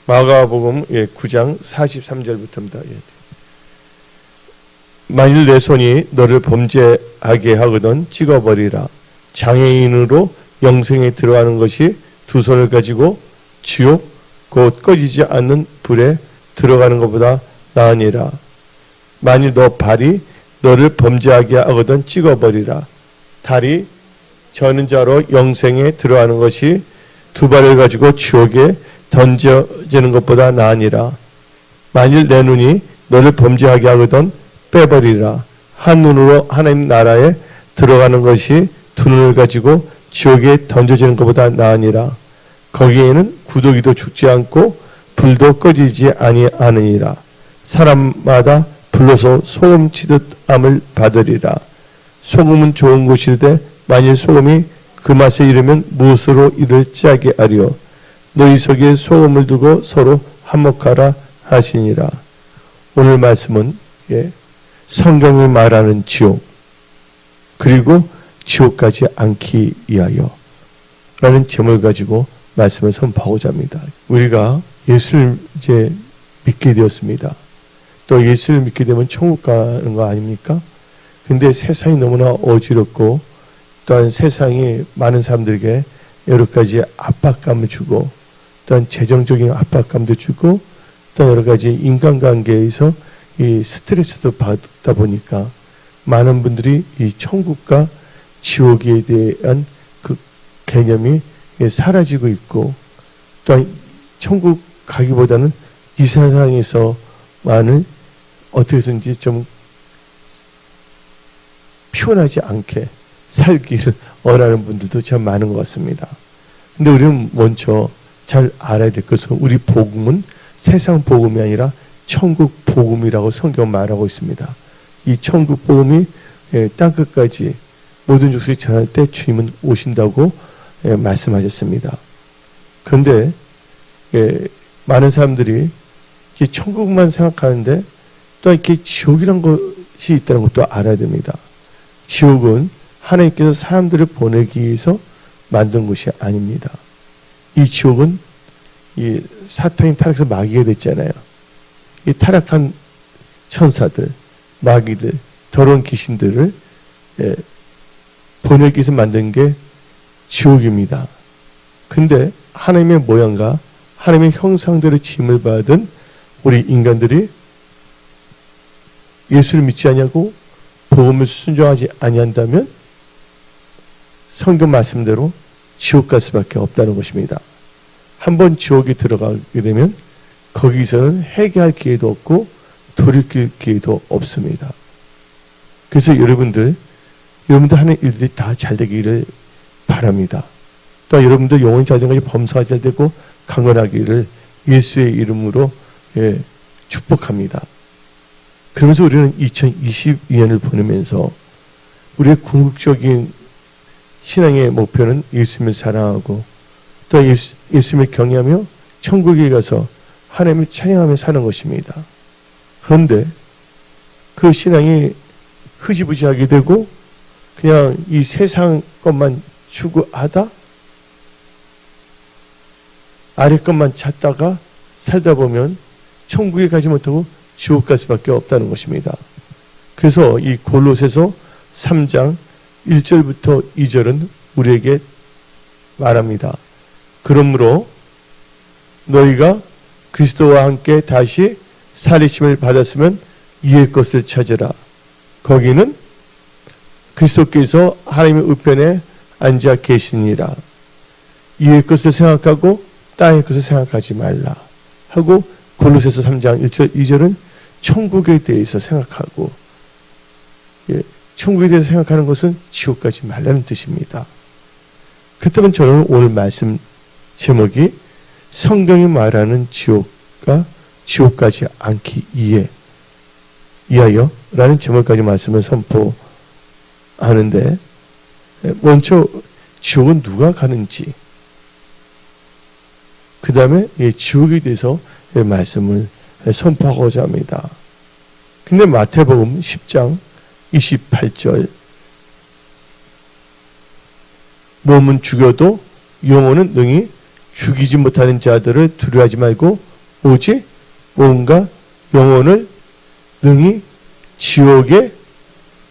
마가복음 9장 43절부터입니다. 만일 내 손이 너를 범죄하게 하거든 찍어버리라. 장애인으로 영생에 들어가는 것이 두 손을 가지고 지옥 곧 꺼지지 않는 불에 들어가는 것보다 나으니라. 만일 너 발이 너를 범죄하게 하거든 찍어버리라. 다리 저는 자로 영생에 들어가는 것이 두 발을 가지고 지옥에 던져지는 것보다 나으니라. 만일 내 눈이 너를 범죄하게 하거든 빼버리라. 한 눈으로 하나님 나라에 들어가는 것이 두 눈을 가지고 지옥에 던져지는 것보다 나으니라. 거기에는 구더기도 죽지 않고 불도 꺼지지 아니하느니라. 사람마다 불로서 소금 치듯 암을 받으리라. 소금은 좋은 것이되 만일 소금이 그 맛에 이르면 무엇으로 이를 짜게 하리요. 너희 속에 소금을 두고 서로 화목하라 하시니라. 오늘 말씀은 성경이 말하는 지옥 그리고 지옥 가지 않기 위하여 라는 제목을 가지고 말씀을 선포하고자 합니다. 우리가 예수를 이제 믿게 되었습니다. 또 예수를 믿게 되면 천국 가는 거 아닙니까? 근데 세상이 너무나 어지럽고 또한 세상이 많은 사람들에게 여러 가지 압박감을 주고 또한 재정적인 압박감도 주고 또 여러 가지 인간관계에서 이 스트레스도 받다 보니까 많은 분들이 이 천국과 지옥에 대한 그 개념이 사라지고 있고 또한 천국 가기보다는 이 세상에서만을 어떻게든지 좀 피곤하지 않게 살기를 원하는 분들도 참 많은 것 같습니다. 근데 우리는 먼저 잘 알아야 될 것은 우리 복음은 세상 복음이 아니라 천국 복음이라고 성경 말하고 있습니다. 이 천국 복음이 땅끝까지 모든 족속이 전할 때 주님은 오신다고 말씀하셨습니다. 그런데 많은 사람들이 천국만 생각하는데 또 이렇게 지옥이란 것이 있다는 것도 알아야 됩니다. 지옥은 하나님께서 사람들을 보내기 위해서 만든 것이 아닙니다. 이 지옥은 이 사탄이 타락해서 마귀가 됐잖아요. 이 타락한 천사들, 마귀들, 더러운 귀신들을 보내기 위해서 만든 게 지옥입니다. 근데 하나님의 모양과 하나님의 형상대로 지음을 받은 우리 인간들이 예수를 믿지 아니하고 복음을 순종하지 아니한다면 성경 말씀대로 지옥 갈 수밖에 없다는 것입니다. 한번 지옥에 들어가게 되면 거기서는 회개할 기회도 없고 돌이킬 기회도 없습니다. 그래서 여러분들 하는 일들이 다 잘 되기를 바랍니다. 또 여러분들 영혼이 잘 되는 것이 범사가 잘 되고 강건하기를 예수의 이름으로 축복합니다. 그러면서 우리는 2022년을 보내면서 우리의 궁극적인 신앙의 목표는 예수님을 사랑하고 또 예수님을 경외하며 천국에 가서 하나님을 찬양하며 사는 것입니다. 그런데 그 신앙이 흐지부지하게 되고 그냥 이 세상 것만 추구하다 아래 것만 찾다가 살다 보면 천국에 가지 못하고 지옥 갈 수밖에 없다는 것입니다. 그래서 이 골로새서 3장 1절부터 2절은 우리에게 말합니다. 그러므로 너희가 그리스도와 함께 다시 살리심을 받았으면 이의 것을 찾으라. 거기는 그리스도께서 하나님의 우편에 앉아 계시니라. 이의 것을 생각하고 땅의 것을 생각하지 말라 하고 골로새서 3장 1절 2절은 천국에 대해서 생각하고 천국에 대해서 생각하는 것은 지옥 가지 말라는 뜻입니다. 그렇다면 저는 오늘 말씀 제목이 성경이 말하는 지옥과 지옥 가지 않기 위하여 라는 제목까지 말씀을 선포하는데 먼저 지옥은 누가 가는지 그 다음에 지옥에 대해서 말씀을 선포하고자 합니다. 근데 마태복음 10장 28절 몸은 죽여도 영혼은 능히 죽이지 못하는 자들을 두려워하지 말고 오직 몸과 영혼을 능히 지옥에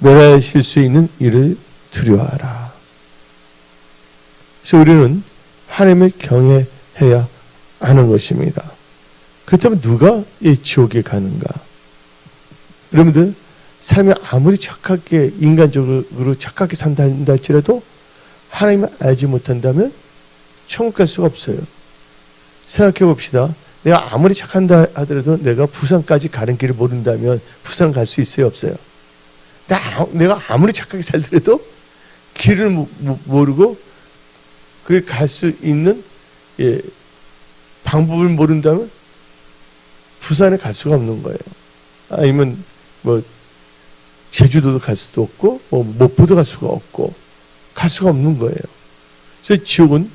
멸하실 수 있는 일을 두려워하라. 그래서 우리는 하나님을 경외해야 하는 것입니다. 그렇다면 누가 이 지옥에 가는가? 여러분들, 삶이 아무리 착하게, 인간적으로 착하게 산다 할지라도 하나님을 알지 못한다면 천국 갈 수가 없어요. 생각해 봅시다. 내가 아무리 착한다 하더라도 내가 부산까지 가는 길을 모른다면 부산 갈 수 있어요, 없어요? 내가 아무리 착하게 살더라도 길을 모르고 그 갈 수 있는 방법을 모른다면 부산에 갈 수가 없는 거예요. 아니면 제주도도 갈 수도 없고 목포도 갈 수가 없고 갈 수가 없는 거예요. 그래서 지옥은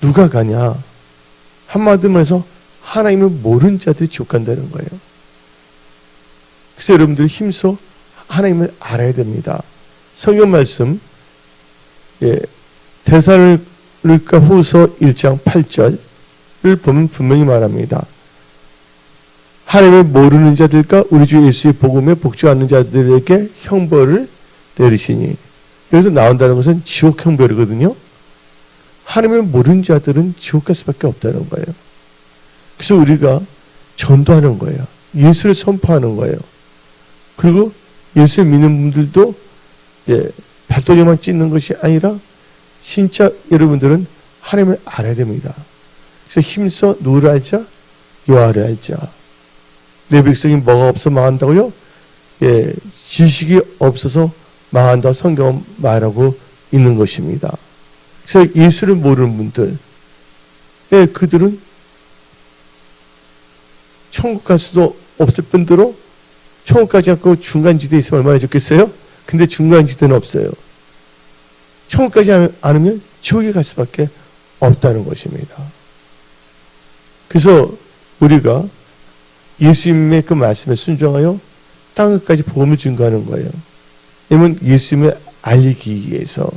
누가 가냐? 한마디로 해서 하나님을 모르는 자들이 지옥 간다는 거예요. 그래서 여러분들이 힘써 하나님을 알아야 됩니다. 성경 말씀 데살로니가 후서 1장 8절을 보면 분명히 말합니다. 하나님을 모르는 자들과 우리 주 예수의 복음에 복종하는 자들에게 형벌을 내리시니, 여기서 나온다는 것은 지옥 형벌이거든요. 하나님을 모르는 자들은 지옥 갈 수밖에 없다는 거예요. 그래서 우리가 전도하는 거예요. 예수를 선포하는 거예요. 그리고 예수를 믿는 분들도 발도리만 찢는 것이 아니라 진짜 여러분들은 하나님을 알아야 됩니다. 그래서 힘써 누구를 알자? 여호와를 알자. 내 백성이 뭐가 없어 망한다고요? 지식이 없어서 망한다 성경은 말하고 있는 것입니다. 그래서 예수를 모르는 분들, 그들은 천국 갈 수도 없을 뿐더러 천국 가지 않고 중간지대에 있으면 얼마나 좋겠어요? 근데 중간지대는 없어요. 천국 가지 않으면 지옥에 갈 수밖에 없다는 것입니다. 그래서 우리가 예수님의 그 말씀에 순종하여 땅끝까지 복음을 증거하는 거예요. 왜냐면 예수님을 알리기 위해서.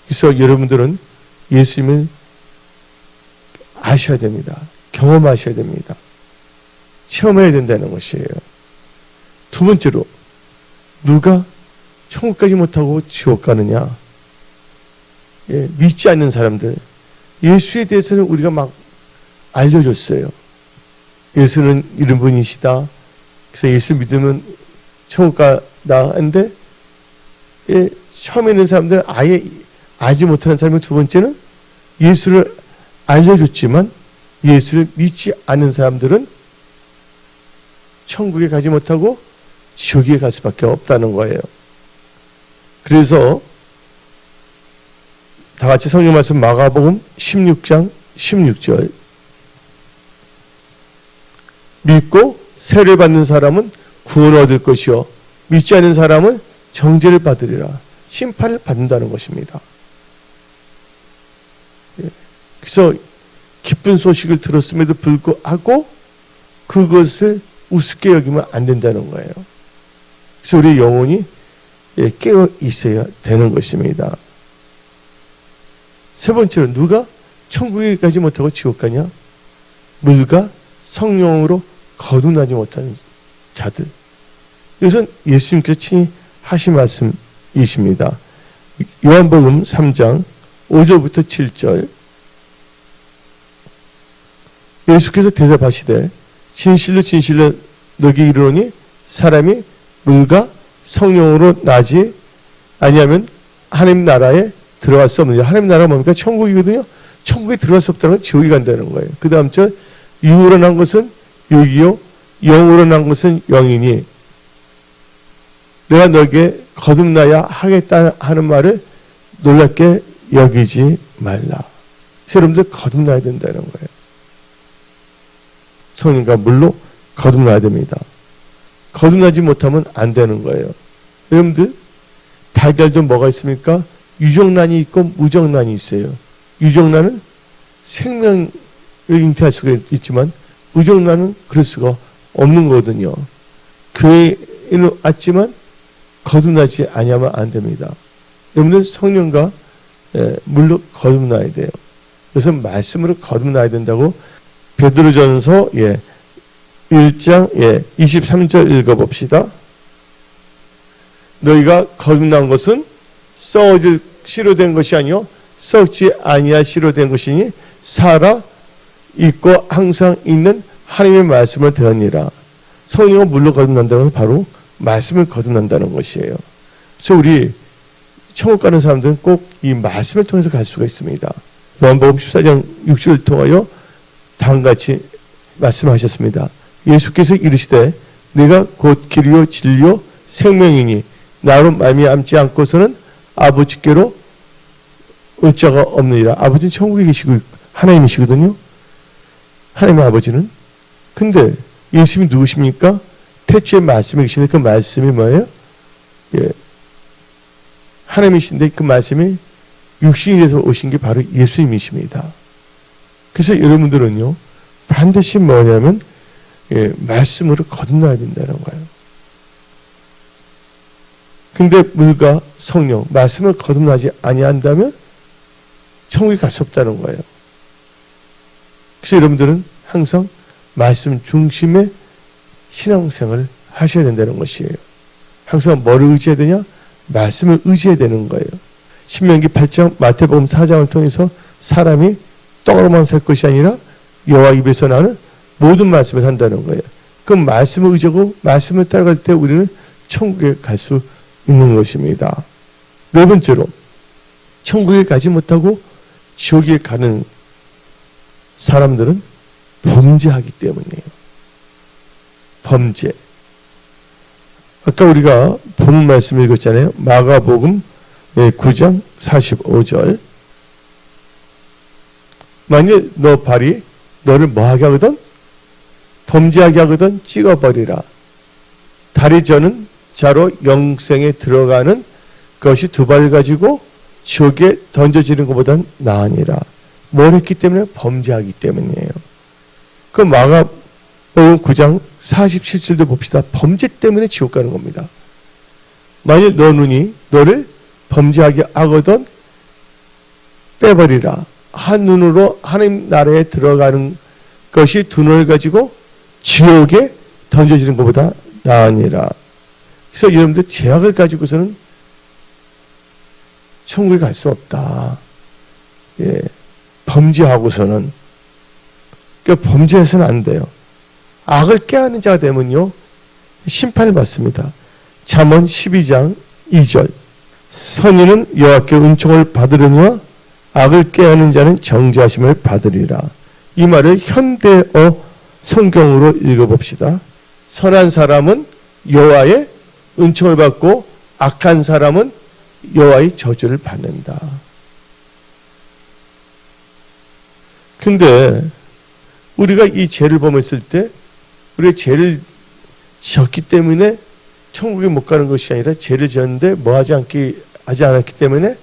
그래서 여러분들은 예수님을 아셔야 됩니다. 경험하셔야 됩니다. 체험해야 된다는 것이에요. 두 번째로, 누가 천국까지 못하고 지옥 가느냐? 믿지 않는 사람들. 예수에 대해서는 우리가 막 알려줬어요. 예수는 이런 분이시다. 그래서 예수 믿으면 천국 가다 했는데, 처음에 있는 사람들은 아예 알지 못하는 사람이, 두 번째는 예수를 알려줬지만 예수를 믿지 않는 사람들은 천국에 가지 못하고 지옥에 갈 수밖에 없다는 거예요. 그래서 다 같이 성경 말씀 마가복음 16장 16절. 믿고 세례 받는 사람은 구원을 얻을 것이요 믿지 않는 사람은 정죄를 받으리라. 심판을 받는다는 것입니다. 그래서 기쁜 소식을 들었음에도 불구하고 그것을 우습게 여기면 안 된다는 거예요. 그래서 우리 영혼이 깨어 있어야 되는 것입니다. 세 번째로, 누가 천국에 가지 못하고 지옥 가냐? 물과 성령으로 거듭나지 못한 자들. 이것은 예수님께서 친히 하신 말씀이십니다. 요한복음 3장 5절부터 7절. 예수께서 대답하시되 진실로 진실로 너에게 이르노니 사람이 물과 성령으로 나지 아니하면 하나님 나라에 들어갈 수 없느니라. 하나님 나라가 뭡니까? 천국이거든요. 천국에 들어갈 수 없다는 건 지옥에 간다는 거예요. 그 다음 절, 육으로 난 것은 육이요 영으로 난 것은 영이니 내가 너에게 거듭나야 하겠다 하는 말을 놀랍게 여기지 말라. 여러분들 거듭나야 된다는 거예요. 성령과 물로 거듭나야 됩니다. 거듭나지 못하면 안 되는 거예요. 여러분들, 달걀도 뭐가 있습니까? 유정란이 있고 무정란이 있어요. 유정란은 생명을 잉태할 수가 있지만 무정란은 그럴 수가 없는 거거든요. 교회에는 왔지만 거듭나지 아니하면 안 됩니다. 여러분들 성령과 물로 거듭나야 돼요. 그것은 말씀으로 거듭나야 된다고 베드로전서 1장 23절 읽어봅시다. 너희가 거듭난 것은 썩어질 씨로 된 것이 아니요 썩지 아니할 씨로 된 것이니 살아 있고 항상 있는 하나님의 말씀을 들으니라. 성령은 물로 거듭난다는 것은 바로 말씀을 거듭난다는 것이에요. 그래서 우리 천국 가는 사람들은 꼭 이 말씀을 통해서 갈 수가 있습니다. 요한복음 14장 60을 통하여 다음같이 말씀하셨습니다. 예수께서 이르시되 내가 곧 길이요 진리요 생명이니 나로 말미암지 않고서는 아버지께로 올 자가 없느니라. 아버지는 천국에 계시고 하나님이시거든요. 하나님의 아버지는. 근데 예수님이 누구십니까? 태초에 말씀이 계시는데 그 말씀이 뭐예요? 하나님이신데 그 말씀이 육신이 돼서 오신 게 바로 예수님이십니다. 그래서 여러분들은요 반드시 뭐냐면 말씀으로 거듭나야 된다는 거예요. 근데 물과 성령 말씀을 거듭나지 아니한다면 천국에 갈 수 없다는 거예요. 그래서 여러분들은 항상 말씀 중심의 신앙생활을 하셔야 된다는 것이에요. 항상 뭐를 의지해야 되냐? 말씀을 의지해야 되는 거예요. 신명기 8장 마태복음 4장을 통해서 사람이 떡으로만 살 것이 아니라 여호와 입에서 나는 모든 말씀을 산다는 거예요. 그 말씀을 의지하고 말씀을 따라갈 때 우리는 천국에 갈 수 있는 것입니다. 네 번째로 천국에 가지 못하고 지옥에 가는 사람들은 범죄하기 때문이에요. 범죄. 아까 우리가 본문 말씀 읽었잖아요. 마가복음 9장 45절. 만일 너 발이 너를 뭐하게 하거든? 범죄하게 하거든 찍어버리라. 다리 저는 자로 영생에 들어가는 것이 두 발 가지고 지옥에 던져지는 것보단 나으니라. 뭘 했기 때문에? 범죄하기 때문이에요. 그 마가복음 9장 47절도 봅시다. 범죄 때문에 지옥 가는 겁니다. 만일 너 눈이 너를 범죄하게 하거든 빼버리라. 한 눈으로 하나님 나라에 들어가는 것이 두 눈을 가지고 지옥에 던져지는 것보다 나으니라. 그래서 여러분들 죄악을 가지고서는 천국에 갈 수 없다. 범죄하고서는. 그러니까 범죄해서는 안 돼요. 악을 깨하는 자가 되면요 심판을 받습니다. 잠언 12장 2절. 선인은 여호와께 은총을 받으려니와 악을 깨하는 자는 정죄하심을 받으리라. 이 말을 현대어 성경으로 읽어봅시다. 선한 사람은 여호와의 은총을 받고 악한 사람은 여호와의 저주를 받는다. 근데 우리가 이 죄를 범했을 때 우리가 죄를 지었기 때문에 천국에 못 가는 것이 아니라 죄를 지었는데 뭐 하지 않았기 때문에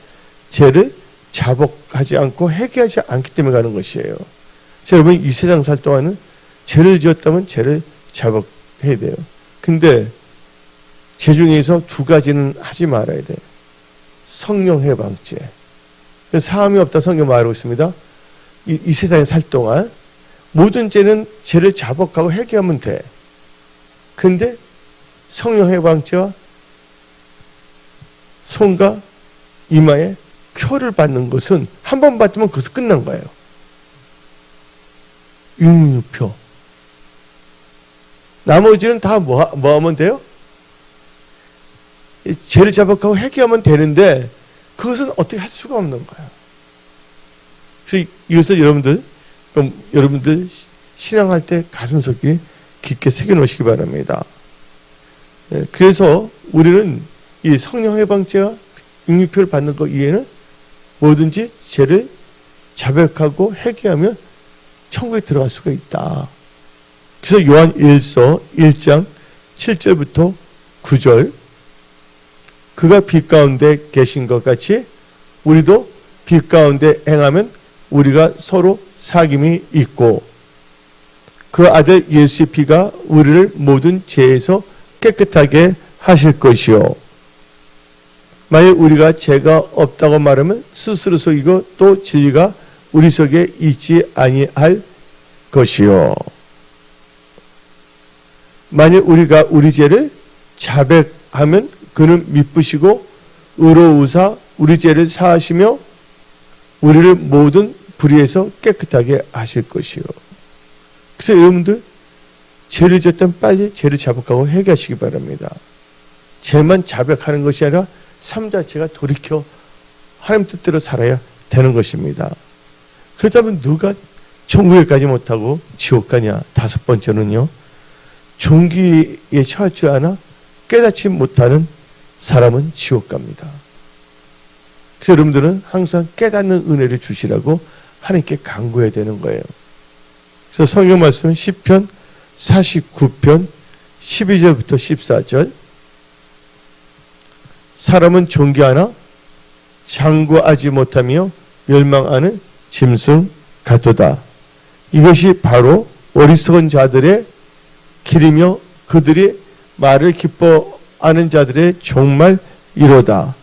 죄를 자복하지 않고 회개하지 않기 때문에 가는 것이에요. 자, 여러분 이 세상 살 동안은 죄를 지었다면 죄를 자복해야 돼요. 근데 죄 중에서 두 가지는 하지 말아야 돼요. 성령 해방죄. 사함이 없다 성경 말하고 있습니다. 이 세상에 살 동안 모든 죄는 죄를 자복하고 회개하면 돼. 근데 성령 해방죄와 손과 이마에 표를 받는 것은 한 번 받으면 그것은 끝난 거예요. 육류표. 나머지는 다 뭐 하면 돼요? 죄를 자복하고 회개하면 되는데 그것은 어떻게 할 수가 없는 거예요. 그래서 이것을 여러분들 신앙할 때 가슴속에 깊게 새겨놓으시기 바랍니다. 그래서 우리는 이 성령 해방죄와 육류표를 받는 것 이외에는 뭐든지 죄를 자백하고 회개하면 천국에 들어갈 수가 있다. 그래서 요한 1서 1장 7절부터 9절 그가 빛 가운데 계신 것 같이 우리도 빛 가운데 행하면 우리가 서로 사귐이 있고 그 아들 예수의 피가 우리를 모든 죄에서 깨끗하게 하실 것이요. 만약 우리가 죄가 없다고 말하면 스스로 속이고 또 진리가 우리 속에 있지 아니할 것이요. 만약 우리가 우리 죄를 자백하면 그는 미쁘시고 의로우사 우리 죄를 사하시며 우리를 모든 불의에서 깨끗하게 하실 것이요. 그래서 여러분들 죄를 졌다면 빨리 죄를 자백하고 회개하시기 바랍니다. 죄만 자백하는 것이 아니라 삶 자체가 돌이켜 하나님 뜻대로 살아야 되는 것입니다. 그렇다면 누가 천국에 가지 못하고 지옥 가냐? 다섯 번째는요, 종기에 처할 줄 아나 깨닫지 못하는 사람은 지옥 갑니다. 그래서 여러분들은 항상 깨닫는 은혜를 주시라고 하나님께 간구해야 되는 거예요. 그래서 성경 말씀은 시편 49편 12절부터 14절, 사람은 존귀하나 장구하지 못하며 멸망하는 짐승 같도다. 이것이 바로 어리석은 자들의 길이며 그들이 말을 기뻐하는 자들의 종말이로다.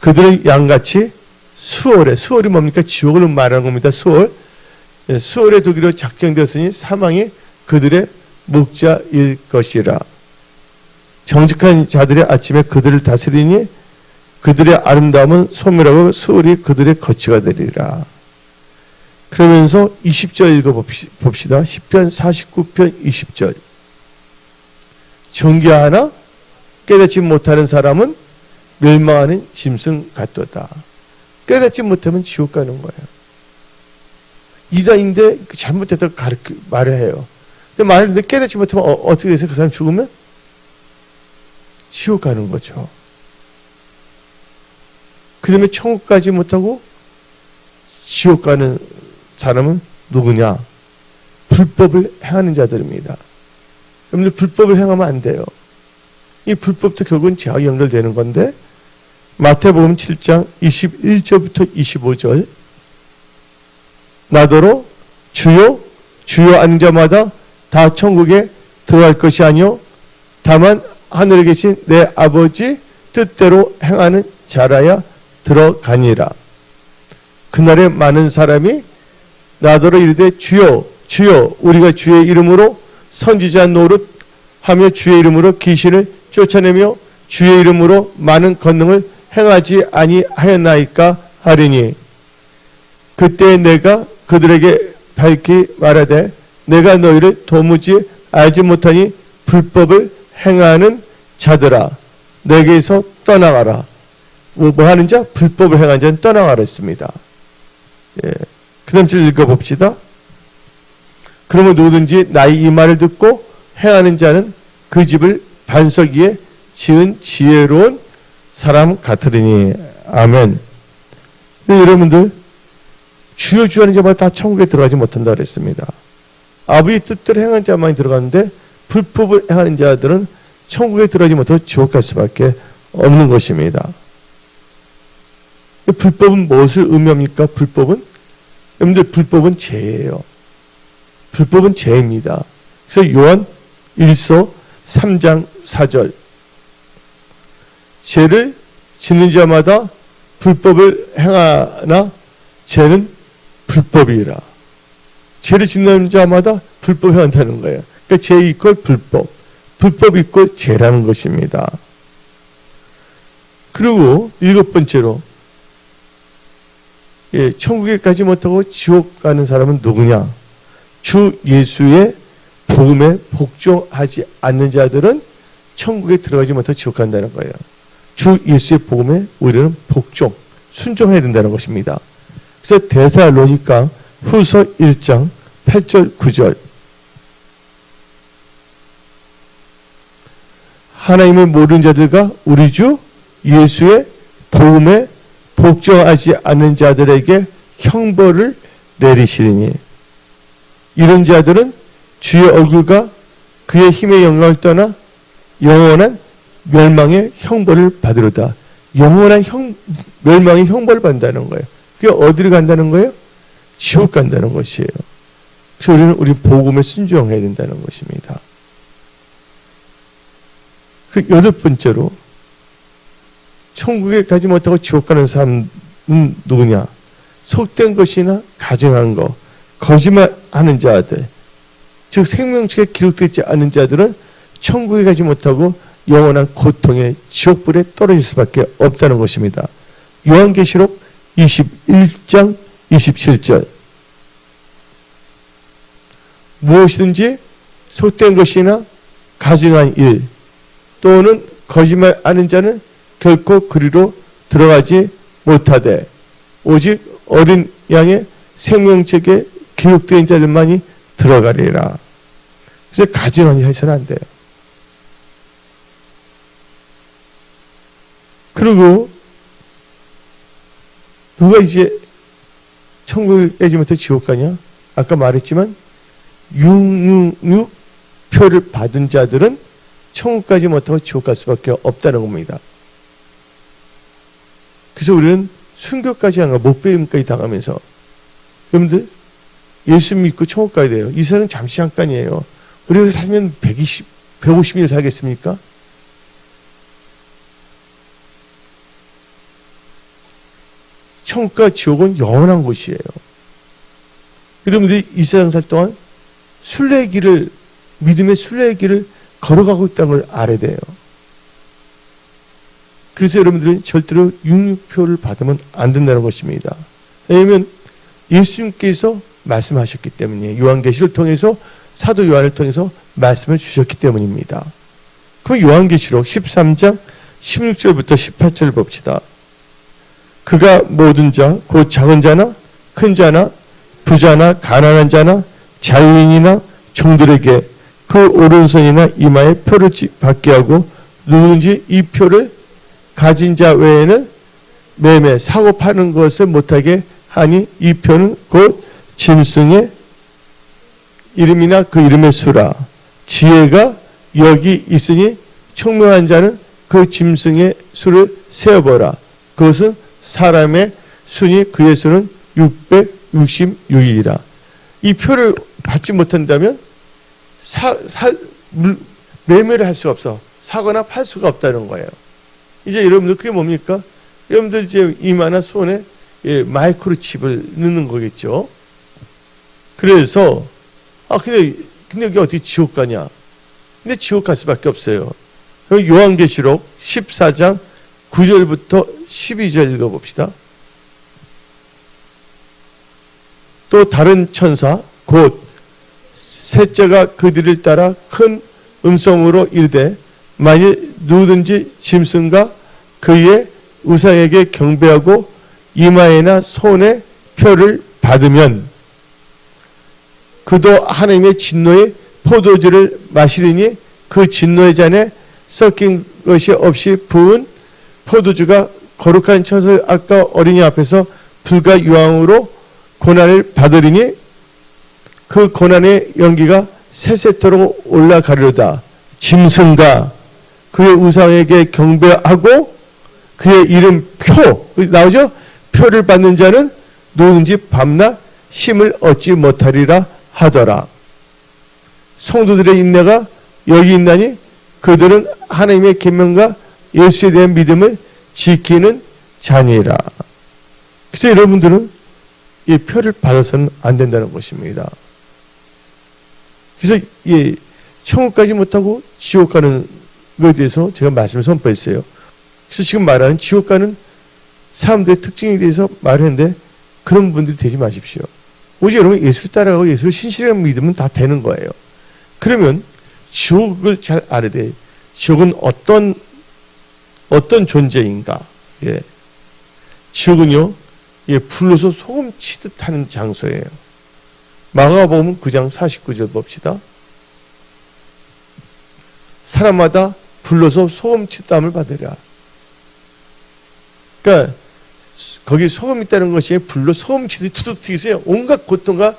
그들은 양같이 수월이 뭡니까? 지옥을 말하는 겁니다. 수월의 도기로 작정되었으니 사망이 그들의 목자일 것이라. 정직한 자들의 아침에 그들을 다스리니 그들의 아름다움은 소멸하고 수월이 그들의 거치가 되리라. 그러면서 20절 읽어봅시다. 시편 49편 20절. 존귀하나 깨닫지 못하는 사람은 멸망하는 짐승 같도다. 깨닫지 못하면 지옥 가는 거예요. 이단인데 잘못됐다고 말을 해요. 근데 말을 깨닫지 못하면 어떻게 돼서 그 사람 죽으면 지옥 가는 거죠. 그 다음에 천국 가지 못하고 지옥 가는 사람은 누구냐? 불법을 행하는 자들입니다. 여러분들 불법을 행하면 안 돼요. 이 불법도 결국은 죄와 연결되는 건데, 마태복음 7장 21절부터 25절, 나더러 주여 주여 하는 자마다 다 천국에 들어갈 것이 아니요 다만 하늘에 계신 내 아버지 뜻대로 행하는 자라야 들어가니라. 그날에 많은 사람이 나더러 이르되 주여 주여 우리가 주의 이름으로 선지자 노릇하며 주의 이름으로 귀신을 쫓아내며 주의 이름으로 많은 권능을 행하지 아니하였나이까 하리니, 그때 내가 그들에게 밝히 말하되 내가 너희를 도무지 알지 못하니 불법을 행하는 자들아 내게서 떠나가라. 뭐 하는 자? 불법을 행하는 자는 떠나가라 했습니다. 그 다음 줄 읽어봅시다. 그러면 누구든지 나의 이 말을 듣고 행하는 자는 그 집을 반석 위에 지은 지혜로운 사람 같으리니. 아멘. 여러분들 주여 주여 하는 자마다 다 천국에 들어가지 못한다 그랬습니다. 아버지 뜻대로 행하는 자만이 들어가는데 불법을 행하는 자들은 천국에 들어가지 못하고 지옥 갈 수밖에 없는 것입니다. 불법은 무엇을 의미합니까? 불법은? 여러분들 불법은 죄예요. 불법은 죄입니다. 그래서 요한 1서 3장 4절, 죄를 짓는 자마다 불법을 행하나 죄는 불법이라. 죄를 짓는 자마다 불법을 행한다는 거예요. 그러니까 죄 이퀄 불법, 불법 이퀄 죄라는 것입니다. 그리고 일곱 번째로, 천국에 가지 못하고 지옥 가는 사람은 누구냐? 주 예수의 복음에 복종하지 않는 자들은 천국에 들어가지 못하고 지옥 간다는 거예요. 주 예수의 복음에 우리는 복종, 순종해야 된다는 것입니다. 그래서 데살로니가 후서 1장 8절 9절, 하나님을 모르는 자들과 우리 주 예수의 복음에 복종하지 않는 자들에게 형벌을 내리시리니, 이런 자들은 주의 얼굴과 그의 힘의 영광을 떠나 영원한 멸망의 형벌을 받으리다. 영원한 멸망의 형벌을 받는다는 거예요. 그게 어디로 간다는 거예요? 지옥 간다는 것이에요. 그래서 우리는 우리 복음에 순종해야 된다는 것입니다. 그 여덟 번째로, 천국에 가지 못하고 지옥 가는 사람은 누구냐? 속된 것이나 가증한 것, 거짓말하는 자들, 즉 생명책에 기록되지 않은 자들은 천국에 가지 못하고 영원한 고통의 지옥불에 떨어질 수밖에 없다는 것입니다. 요한계시록 21장 27절. 무엇이든지 속된 것이나 가증한 일 또는 거짓말하는 자는 결코 그리로 들어가지 못하되 오직 어린 양의 생명책에 기록된 자들만이 들어가리라. 그래서 가증한 일 해서는 안 돼요. 그리고 누가 이제 천국에 가지 못해 지옥 가냐? 아까 말했지만 666표를 받은 자들은 천국 가지 못하고 지옥 갈 수밖에 없다는 겁니다. 그래서 우리는 순교까지 한 거, 목배임까지 당하면서 여러분들 예수 믿고 천국 가야 돼요. 이 세상은 잠시 잠깐이에요. 우리가 살면 150년 살겠습니까? 천국과 지옥은 영원한 곳이에요. 여러분들이 이 세상 살 동안 순례의 길을, 믿음의 순례의 길을 걸어가고 있다는 걸 알아야 돼요. 그래서 여러분들은 절대로 666표를 받으면 안 된다는 것입니다. 왜냐하면 예수님께서 말씀하셨기 때문이에요. 요한계시를 통해서, 사도 요한을 통해서 말씀을 주셨기 때문입니다. 그럼 요한계시록 13장 16절부터 18절 봅시다. 그가 모든 자, 곧 작은 자나 큰 자나 부자나 가난한 자나 자유인이나 종들에게 그 오른손이나 이마에 표를 받게 하고 누구든지 이 표를 가진 자 외에는 매매, 사고 파는 것을 못하게 하니 이 표는 곧 짐승의 이름이나 그 이름의 수라. 지혜가 여기 있으니 총명한 자는 그 짐승의 수를 세어보라. 그것은 사람의 수니 그의 수는 666이라. 이 표를 받지 못한다면 매매를 할 수가 없어. 사거나 팔 수가 없다는 거예요. 이제 여러분들 그게 뭡니까? 여러분들 이제 이마나 손에 마이크로칩을 넣는 거겠죠. 그래서 근데 여기 어떻게 지옥 가냐? 근데 지옥 갈 수밖에 없어요. 요한계시록 14장 9절부터 12절 읽어봅시다. 또 다른 천사 곧 셋째가 그들을 따라 큰 음성으로 이르되 만일 누구든지 짐승과 그의 우상에게 경배하고 이마에나 손에 표를 받으면 그도 하나님의 진노의 포도주를 마시리니 그 진노의 잔에 섞인 것이 없이 부은 포도주가 거룩한 첫 아까 어린이 앞에서 불과 유황으로 고난을 받으리니 그 고난의 연기가 세세토록 올라가리로다. 짐승과 그의 우상에게 경배하고 그의 이름 표 나오죠? 표를 받는 자는 누구든지 밤낮 쉼을 얻지 못하리라 하더라. 성도들의 인내가 여기 있나니 그들은 하나님의 계명과 예수에 대한 믿음을 지키는 자니라. 그래서 여러분들은 이 표를 받아서는 안 된다는 것입니다. 그래서 이 천국까지 못하고 지옥 가는 것에 대해서 제가 말씀을 선포했어요. 그래서 지금 말하는 지옥 가는 사람들의 특징에 대해서 말했는데 그런 분들이 되지 마십시오. 오직 여러분 예수를 따라가고 예수를 신실하게 믿으면 다 되는 거예요. 그러면 지옥을 잘 알아야 돼. 지옥은 어떤 존재인가? 예. 지옥은요, 불로서 소금 치듯 하는 장소예요. 마가복음 9장 49절 봅시다. 사람마다 불로서 소금 치땀을 받으라. 그러니까 거기 소금 있다는 것이 불로 소금 치듯 투둑 튀기세요. 온갖 고통과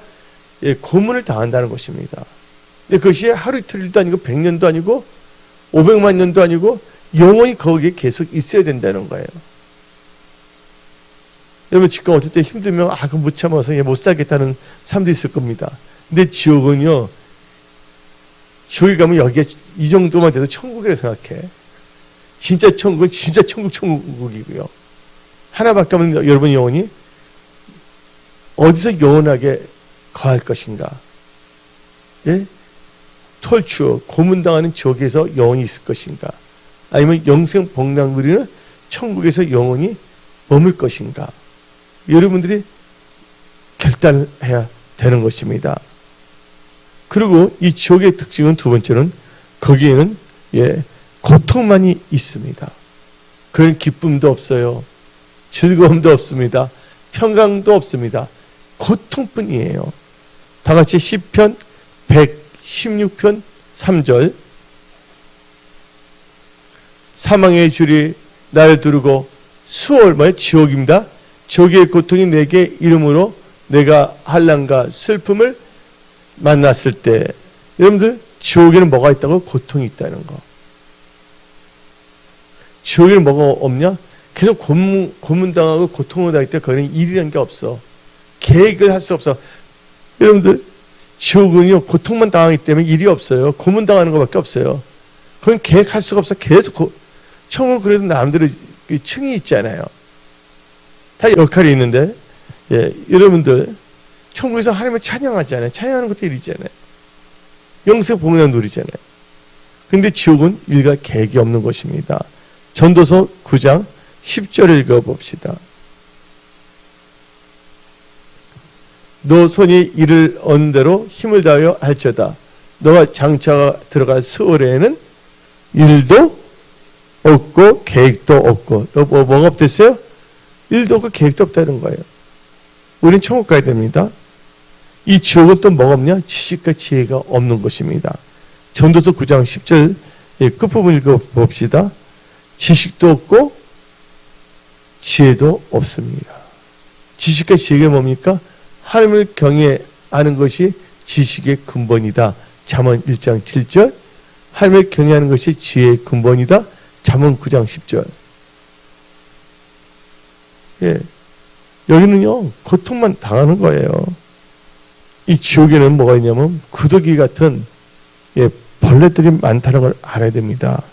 고문을 당한다는 것입니다. 근데 그것이 하루 이틀도 아니고 100년도 아니고 500만 년도 아니고 영원히 거기에 계속 있어야 된다는 거예요. 여러분 지금 어떨 때 힘들면 그럼 못 참아서 못 살겠다는 사람도 있을 겁니다. 근데 지옥은요, 지옥에 가면 여기에 이 정도만 돼도 천국이라 생각해. 진짜 천국은 진짜 천국이고요. 하나밖에 없는 여러분 영혼이 어디서 영원하게 거할 것인가? 예? 톨추어, 고문당하는 지옥에서 영원히 있을 것인가? 아니면 영생 복락 누리는 천국에서 영원히 머물 것인가? 여러분들이 결단해야 되는 것입니다. 그리고 이 지옥의 특징은 두 번째는 거기에는 고통만이 있습니다. 그런 기쁨도 없어요. 즐거움도 없습니다. 평강도 없습니다. 고통뿐이에요. 다 같이 시편 116편 3절 사망의 줄이 나를 두르고 수월 지옥입니다. 지옥의 고통이 내게 이름으로 내가 환난과 슬픔을 만났을 때 여러분들 지옥에는 뭐가 있다고? 고통이 있다는 거. 지옥에는 뭐가 없냐? 계속 고문당하고 고통을 당할 때 거기는 일이라는 게 없어. 계획을 할 수 없어. 여러분들 지옥은요 고통만 당하기 때문에 일이 없어요. 고문당하는 것밖에 없어요. 그건 계획할 수가 없어. 계속 천국은 그래도 남들의 층이 있잖아요. 다 역할이 있는데 여러분들 천국에서 하나님을 찬양하잖아요. 찬양하는 것도 일이잖아요. 영생 복락 누리잖아요. 그런데 지옥은 일과 계획이 없는 것입니다. 전도서 9장 10절 읽어봅시다. 너 손이 이를 얻는 대로 힘을 다하여 할지어다. 너가 장차 들어갈 수월에는 일도 없고 계획도 없고 뭐가 없댔어요? 일도 없고 계획도 없다는 거예요. 우리는 천국 가야 됩니다. 이 지옥은 또 뭐가 없냐? 지식과 지혜가 없는 것입니다. 전도서 9장 10절 끝부분 읽어봅시다. 지식도 없고 지혜도 없습니다. 지식과 지혜가 뭡니까? 하나님을 경외하는 것이 지식의 근본이다. 잠언 1장 7절 하나님을 경외하는 것이 지혜의 근본이다. 잠언 9장 10절 여기는요 고통만 당하는 거예요. 이 지옥에는 뭐가 있냐면 구더기 같은 벌레들이 많다는 걸 알아야 됩니다.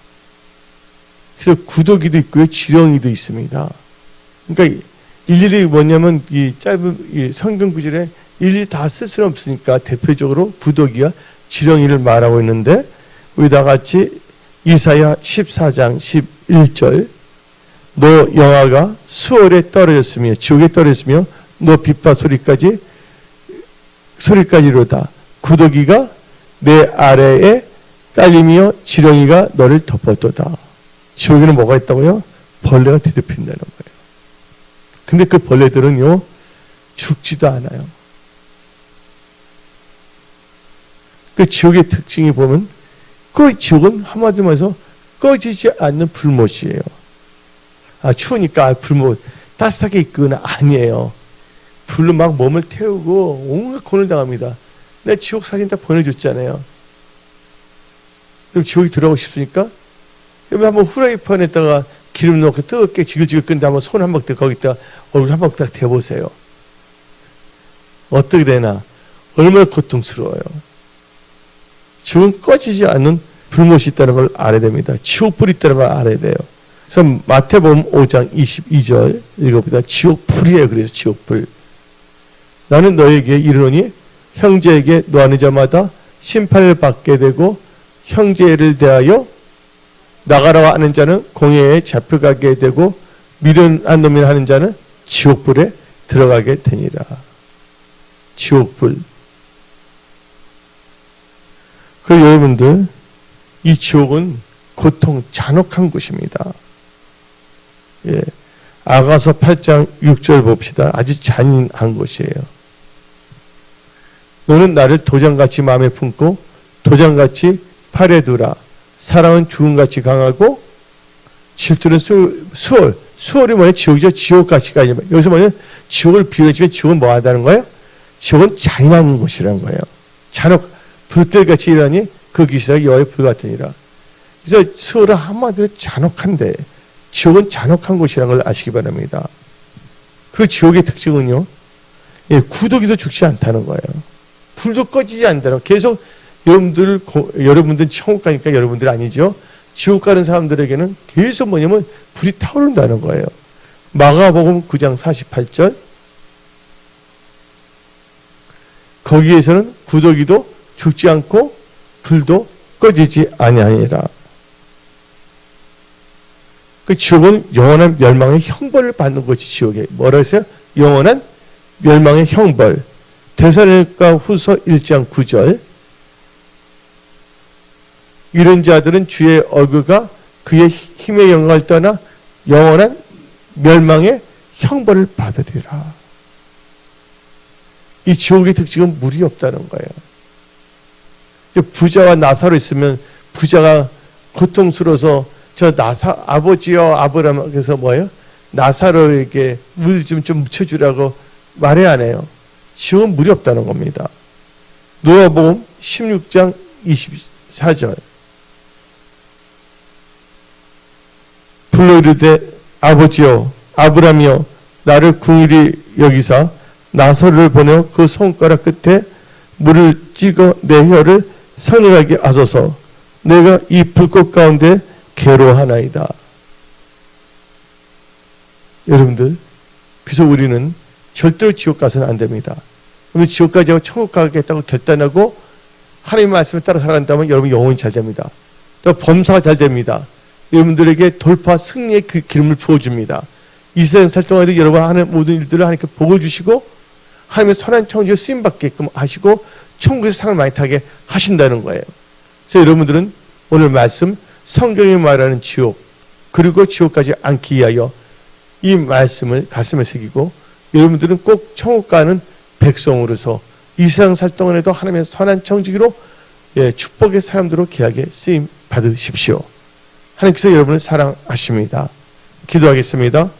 그래서 구더기도 있고요 지렁이도 있습니다. 그러니까 일일이 뭐냐면 이 짧은 이 성경 구절에 일일이 다 쓸 수는 없으니까 대표적으로 구더기와 지렁이를 말하고 있는데 우리 다 같이 이사야 14장 11절 너 영화가 수월에 떨어졌으며 지옥에 떨어졌으며 너 빛과 소리까지로다. 구더기가 내 아래에 깔리며 지렁이가 너를 덮었도다. 지옥에는 뭐가 있다고요? 벌레가 뒤덮인다는 거예요. 근데 그 벌레들은요 죽지도 않아요. 그 지옥의 특징이 보면 그 지옥은 한마디로 해서 꺼지지 않는 불못이에요. 추우니까 불못 따뜻하게 있거나 아니에요. 불로 막 몸을 태우고 온갖 고난을 당합니다. 내가 지옥 사진 다 보내줬잖아요. 그럼 지옥에 들어가고 싶으니까 여러분 한번 후라이팬에다가 기름 넣고 뜨겁게 지글지글 끓는데 한번 손 한 번 거기다 얼굴 한 번 딱 대보세요. 어떻게 되나? 얼마나 고통스러워요. 지옥은 꺼지지 않는 불못이 있다는 걸 알아야 됩니다. 지옥불이 있다는 걸 알아야 돼요. 그래서 마태복음 5장 22절 읽어보다 지옥불이에요. 그래서 지옥불. 나는 너에게 이르노니 형제에게 노하는 자마다 심판을 받게 되고 형제를 대하여 나가라고 하는 자는 공회에 잡혀가게 되고 미련한 놈이라 하는 자는 지옥불에 들어가게 되니라. 지옥불. 그리고 여러분들 이 지옥은 고통 잔혹한 곳입니다. 아가서 8장 6절 봅시다. 아주 잔인한 곳이에요. 너는 나를 도장같이 마음에 품고 도장같이 팔에 두라. 사랑은 죽음같이 강하고 질투는 수월이 뭐냐? 지옥이죠. 지옥같이 가냐. 여기서 뭐냐? 지옥을 비유해주면 지옥은 뭐 하다는 거예요? 지옥은 잔인한 곳이라는 거예요. 불길같이 일하니 그 기사가 여호와의 불 같으니라. 그래서 수월은 한마디로 잔혹한데 지옥은 잔혹한 곳이라는 걸 아시기 바랍니다. 그리고 지옥의 특징은요, 구더기도 죽지 않다는 거예요. 불도 꺼지지 않는다는 거예요. 계속 여러분들은 천국 가니까 여러분들 아니죠. 지옥 가는 사람들에게는 계속 뭐냐면 불이 타오른다는 거예요. 마가복음 9장 48절 거기에서는 구더기도 죽지 않고 불도 꺼지지 아니하니라. 그 지옥은 영원한 멸망의 형벌을 받는 것이 지옥이에요. 뭐라 했어요? 영원한 멸망의 형벌. 데살로니가 후서 1장 9절. 이런 자들은 주의 얼굴과 그의 힘의 영광을 떠나 영원한 멸망의 형벌을 받으리라. 이 지옥의 특징은 물이 없다는 거예요. 부자와 나사로 있으면 부자가 고통스러워서 저 아버지여 아브라함, 그래서 뭐예요? 나사로에게 물 좀 묻혀주라고 말해 안 해요. 지옥은 물이 없다는 겁니다. 노아복음 16장 24절. 불러 이르되 아버지여 아브라함이여 나를 궁일이 여기사 나사로를 보내어 그 손가락 끝에 물을 찍어 내 혀를 서늘하게 하소서. 내가 이 불꽃 가운데 괴로워하나이다. 여러분들, 그래서 우리는 절대로 지옥 가서는 안 됩니다. 오늘 지옥 가지 않고 천국 가겠다고 결단하고 하나님의 말씀을 따라 살아간다면 여러분 영혼이 잘 됩니다. 또 범사가 잘 됩니다. 여러분들에게 돌파 승리의 그 기름을 부어줍니다. 이 세상 살 동안에도 여러분 하는 모든 일들을 하나님께 복을 주시고 하나님의 선한 청지에 쓰임받게끔 하시고 천국에서 상을 많이 타게 하신다는 거예요. 그래서 여러분들은 오늘 말씀 성경이 말하는 지옥 그리고 지옥까지 않기 위하여 이 말씀을 가슴에 새기고 여러분들은 꼭 천국 가는 백성으로서 이 세상 살 동안에도 하나님의 선한 청지기로 축복의 사람들로 귀하게 쓰임 받으십시오. 하나님께서 여러분을 사랑하십니다. 기도하겠습니다.